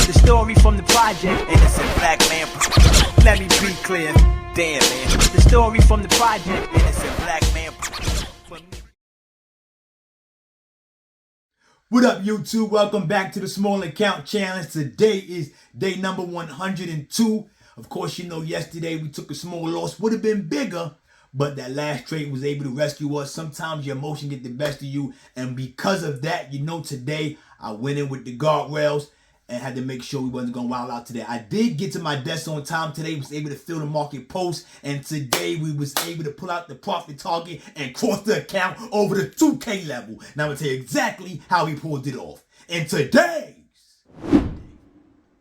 The story from the project, innocent black man. Let me be clear. Damn, man. The story from the project, innocent black man. What up, YouTube? Welcome back to the Small Account Challenge. Today is day number 102. Of course, you know, yesterday we took a small loss. Would have been bigger, but that last trade was able to rescue us. Sometimes your emotion get the best of you, and because of that, you know, today I went in with the guardrails and had to make sure we wasn't going to wild out today. I did get to my desk on time today, was able to fill the market post, and today we was able to pull out the profit target and cross the account over the 2K level. Now I'm going to tell you exactly how we pulled it off in today's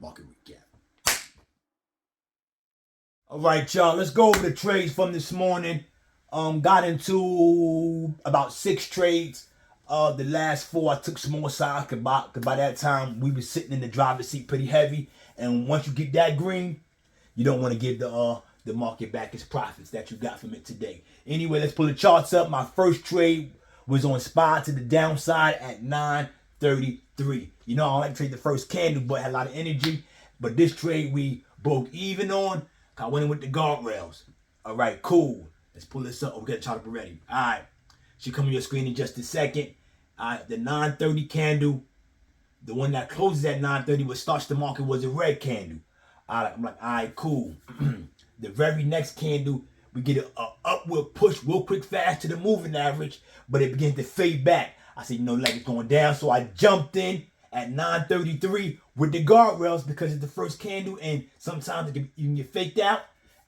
market recap. All right, y'all, let's go over the trades from this morning. Got into about 6 trades. The last 4 I took small size because by that time we were sitting in the driver's seat pretty heavy. And once you get that green, you don't want to give the market back its profits that you got from it today. Anyway, let's pull the charts up. My first trade was on SPY to the downside at 933. You know, I don't like to trade the first candle, but had a lot of energy. But this trade we broke even on. I went in with the guardrails. All right, cool. Let's pull this up. We got the chart up already. All right. Should come on your screen in just a second. The 930 candle, the one that closes at 930, what starts the market, was a red candle. I'm like, all right, cool. The very next candle, we get an upward push real quick fast to the moving average, but it begins to fade back. I said, you know, like it's going down, so I jumped in at 933 with the guardrails because it's the first candle, and sometimes you can get faked out.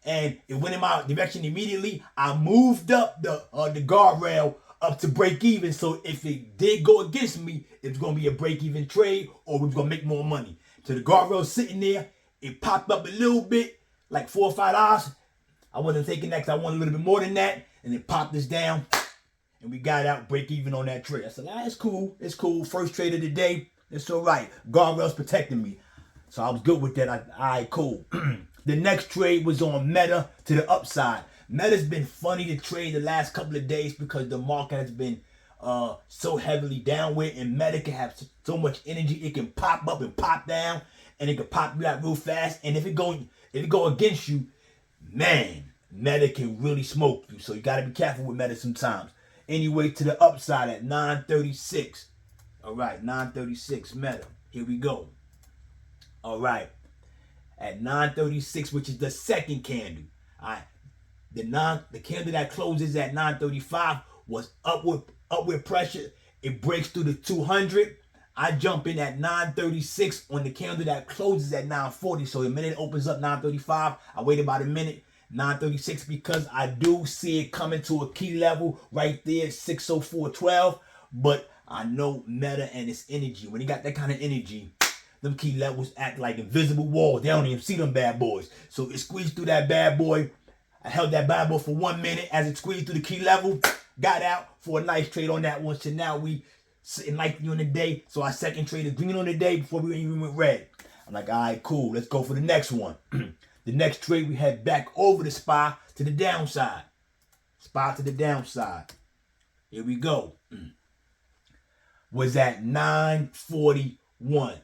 And it went in my direction immediately. I moved up the guardrail up to break even. So if it did go against me, it was going to be a break even trade, or we was going to make more money. So the guardrail sitting there, it popped up a little bit, like $4 or $5. I wasn't taking that because I wanted a little bit more than that. And it popped us down, and we got out break even on that trade. I said, it's cool. It's cool. First trade of the day. It's all right. Guardrail's protecting me. So I was good with that. All right, cool. The next trade was on Meta to the upside. Meta's been funny to trade the last couple of days because the market has been so heavily downward, and Meta can have so much energy. It can pop up and pop down, and it can pop you out real fast. And if it go against you, man, Meta can really smoke you. So you got to be careful with Meta sometimes. Anyway, to the upside at 936. All right, 936 Meta. Here we go. All right. At 936, which is the second candle. All right. The candle that closes at 935 was upward pressure. It breaks through the 200. I jump in at 936 on the candle that closes at 940. So the minute it opens up 935, I wait about a minute. 936 because I do see it coming to a key level right there, 604.12. But I know Meta and its energy. When you got that kind of energy, them key levels act like invisible walls. They don't even see them bad boys. So it squeezed through that bad boy. I held that bad boy for 1 minute as it squeezed through the key level. Got out for a nice trade on that one. So now we sitting lightly on the day. So our second trade is green on the day before we even went red. I'm like, all right, cool. Let's go for the next one. The next trade we head back over the SPY to the downside. SPY to the downside. Here we go. Was at 941.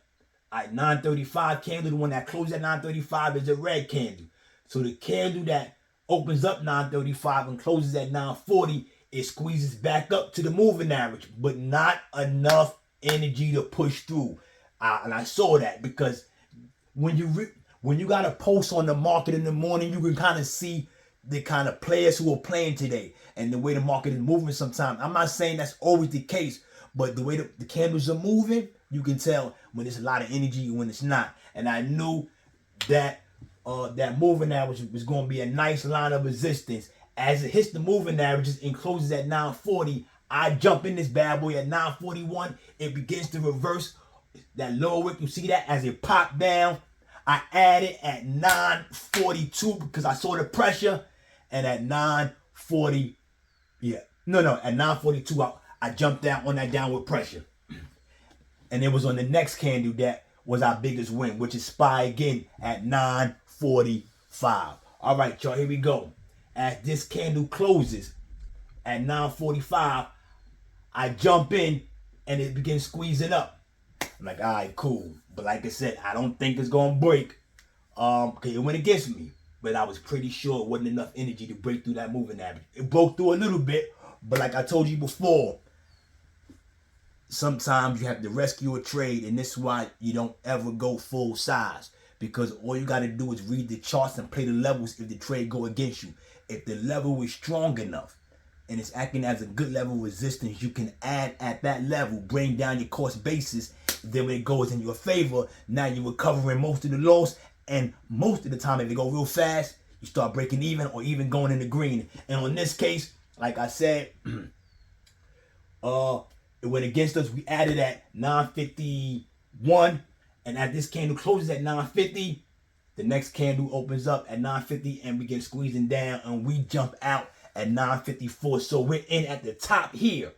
At 935 candle, the one that closed at 935 is a red candle. So the candle that opens up 935 and closes at 940, it squeezes back up to the moving average, but not enough energy to push through. And I saw that because when you got a post on the market in the morning, you can kind of see the kind of players who are playing today and the way the market is moving sometimes. I'm not saying that's always the case, but the way the candles are moving, you can tell when there's a lot of energy and when it's not. And I knew that that moving average was going to be a nice line of resistance. As it hits the moving averages and closes at 940, I jump in this bad boy at 941. It begins to reverse that lower wick. You see that as it popped down. I added at 942 because I saw the pressure. And at 940, at 942, I jumped down on that downward pressure. And it was on the next candle that was our biggest win, which is SPY again at 945. All right, y'all, here we go. As this candle closes at 945, I jump in and it begins squeezing up. I'm like, all right, cool. But like I said, I don't think it's gonna break. Cause it went against me. But I was pretty sure it wasn't enough energy to break through that moving average. It broke through a little bit, but like I told you before, sometimes you have to rescue a trade, and this is why you don't ever go full size. Because all you gotta do is read the charts and play the levels if the trade go against you. If the level is strong enough and it's acting as a good level of resistance, you can add at that level, bring down your cost basis. Then when it goes in your favor, now you're recovering most of the loss. And most of the time, if it go real fast, you start breaking even or even going in the green. And on this case, like I said, it went against us. We added at 951, and as this candle closes at 950, the next candle opens up at 950, and we get squeezing down, and we jump out at 954. So we're in at the top here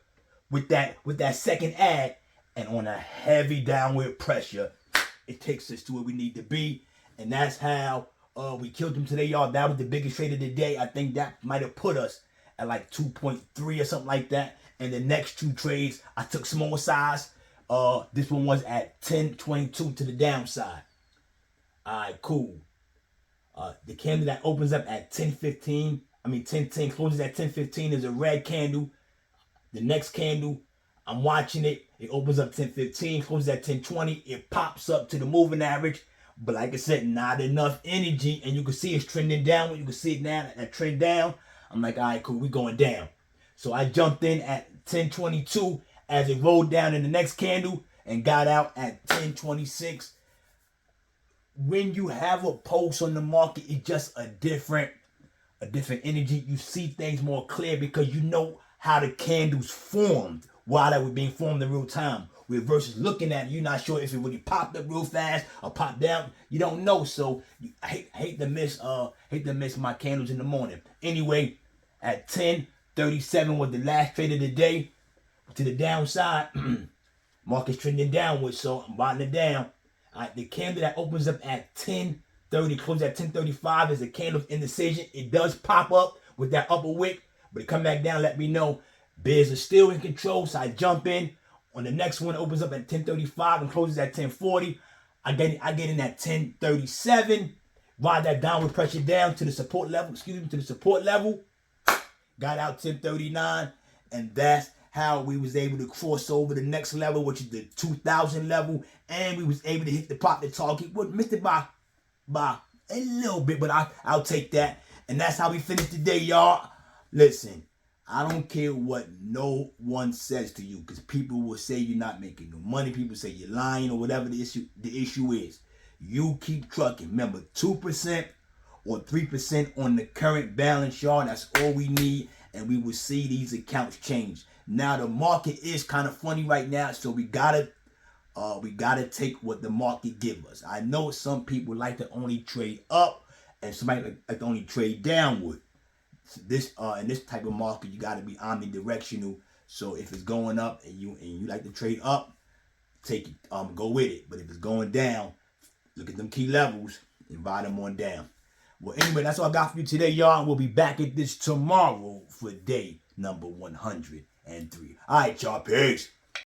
with that second add, and on a heavy downward pressure, it takes us to where we need to be. And that's how we killed them today, y'all. That was the biggest trade of the day. I think that might have put us at like 2.3 or something like that. And the next two trades, I took small size. This one was at 10.22 to the downside. All right, cool. The candle that opens up at 10.10, closes at 10.15 is a red candle. The next candle, I'm watching it. It opens up 10.15, closes at 10.20. It pops up to the moving average. But like I said, not enough energy. And you can see it's trending down. You can see it now, that trend down. I'm like, all right, cool, we going down. So I jumped in at 10.22 as it rolled down in the next candle and got out at 10.26. When you have a pulse on the market, it's just a different energy. You see things more clear because you know how the candles formed while they were being formed in real time. Versus looking at it, you're not sure if it really popped up real fast or popped down. You don't know. So I hate to miss my candles in the morning. Anyway, at 10.37 was the last trade of the day to the downside. Market's trending downwards, so I'm buying it down. All right, the candle that opens up at 10.30, closes at 10.35 is a candle's indecision. It does pop up with that upper wick, but it come back down. Let me know. Bids are still in control, so I jump in. On the next one, it opens up at 10.35 and closes at 10.40. I get in at 10.37. Ride that downward pressure down to the support level. Got out 10.39, and that's how we was able to cross over the next level, which is the 2,000 level, and we was able to hit the profit target. We missed it by a little bit, but I'll take that. And that's how we finished the day, y'all. Listen. I don't care what no one says to you, because people will say you're not making no money. People say you're lying or whatever the issue is. You keep trucking. Remember, 2% or 3% on the current balance, y'all. That's all we need, and we will see these accounts change. Now the market is kind of funny right now, so we gotta take what the market give us. I know some people like to only trade up, and somebody like to only trade downward. This in this type of market, you got to be omnidirectional. So if it's going up and you like to trade up, take it, go with it. But if it's going down, look at them key levels and ride them on down. Well, anyway, that's all I got for you today, y'all. And we'll be back at this tomorrow for day number 103. All right, y'all, peace.